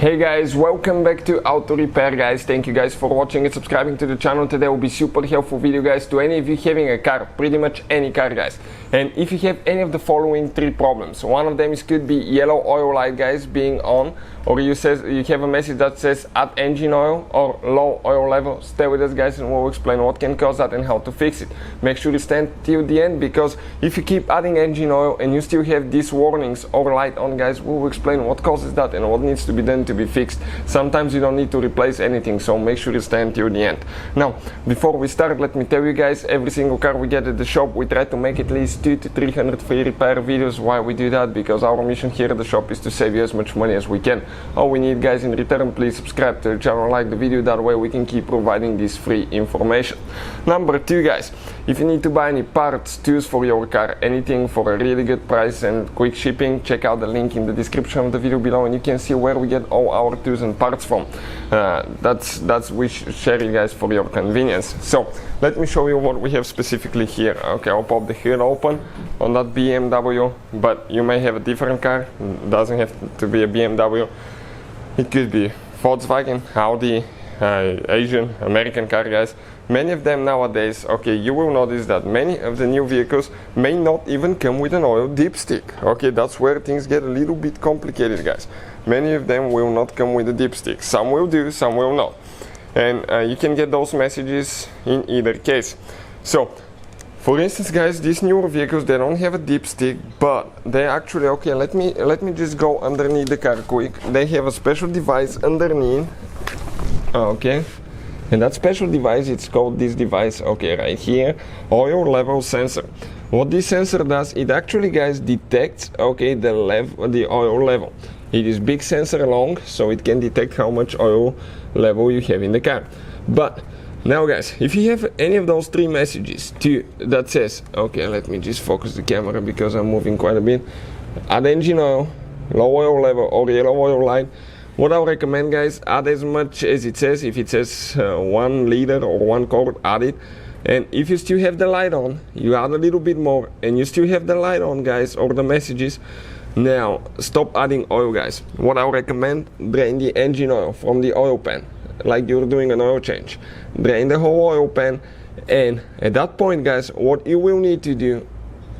Hey guys, welcome back to Auto Repair guys. Thank you guys for watching and subscribing to the channel. Today will be super helpful video guys to any of you having a car, pretty much any car guys. And if you have any of the following three problems, one of them could be yellow oil light guys being on, or you have a message that says add engine oil or low oil level. Stay with us guys and we'll explain what can cause that and how to fix it. Make sure you stand till the end, because if you keep adding engine oil and you still have these warnings or light on guys, we'll explain what causes that and what needs to be done to be fixed. Sometimes you don't need to replace anything, so make sure you stand till the end. Now, before we start, let me tell you guys, every single car we get at the shop, we try to make at least 200 to 300 free repair videos. Why we do that? Because our mission here at the shop is to save you as much money as we can. All we need guys in return, please subscribe to the channel, like the video, that way we can keep providing this free information. Number two guys, if you need to buy any parts, tools for your car, anything for a really good price and quick shipping, check out the link in the description of the video below and you can see where we get all our tools and parts from. We share it guys for your convenience. So let me show you what we have specifically here. Okay, I'll pop the hood open on that BMW, but you may have a different car. It doesn't have to be a BMW. It could be Volkswagen, Audi, Asian, American car guys. Many of them nowadays, okay, you will notice that many of the new vehicles may not even come with an oil dipstick. Okay, that's where things get a little bit complicated guys. Many of them will not come with a dipstick. Some will do, some will not. And you can get those messages in either case. So, for instance guys, these newer vehicles, they don't have a dipstick, but they actually, okay, let me just go underneath the car quick. They have a special device underneath, okay, and that special device, it's called this device, okay, right here, oil level sensor. What this sensor does, it actually guys detects, okay, the oil level. It is big sensor long, so it can detect how much oil level you have in the car. But now guys, if you have any of those three messages that says, okay, let me just focus the camera because I'm moving quite a bit, add engine oil, low oil level or yellow oil light, what I would recommend guys, add as much as it says. If it says 1 liter or 1 quart, add it. And if you still have the light on, you add a little bit more, and you still have the light on guys, or the messages, now stop adding oil guys. What I would recommend, drain the engine oil from the oil pan, like you're doing an oil change. Drain the whole oil pan, and at that point guys, what you will need to do,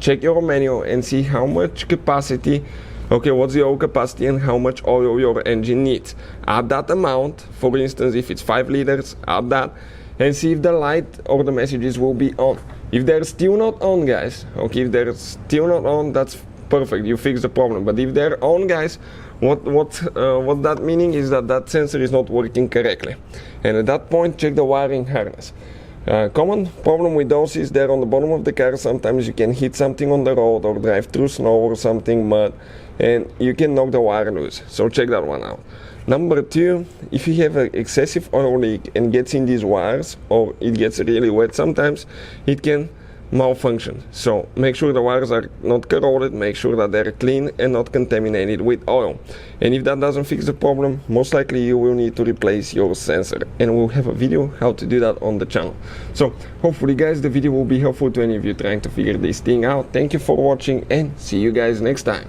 check your manual and see how much capacity, okay, what's the oil capacity and how much oil your engine needs. Add that amount. For instance, if it's 5 liters, add that and see if the light or the messages will be on. If they're still not on guys, okay, if they're still not on, that's perfect, you fix the problem. But if they're on guys, what that meaning is that sensor is not working correctly, and at that point check the wiring harness. Common problem with those is they're on the bottom of the car. Sometimes you can hit something on the road or drive through snow or something, mud, and you can knock the wire loose, so check that one out. Number two, if you have an excessive oil leak and gets in these wires, or it gets really wet sometimes, it can malfunction. So make sure the wires are not corroded, make sure that they're clean and not contaminated with oil. And if that doesn't fix the problem, most likely you will need to replace your sensor, and we'll have a video how to do that on the channel. So hopefully guys, the video will be helpful to any of you trying to figure this thing out. Thank you for watching and see you guys next time.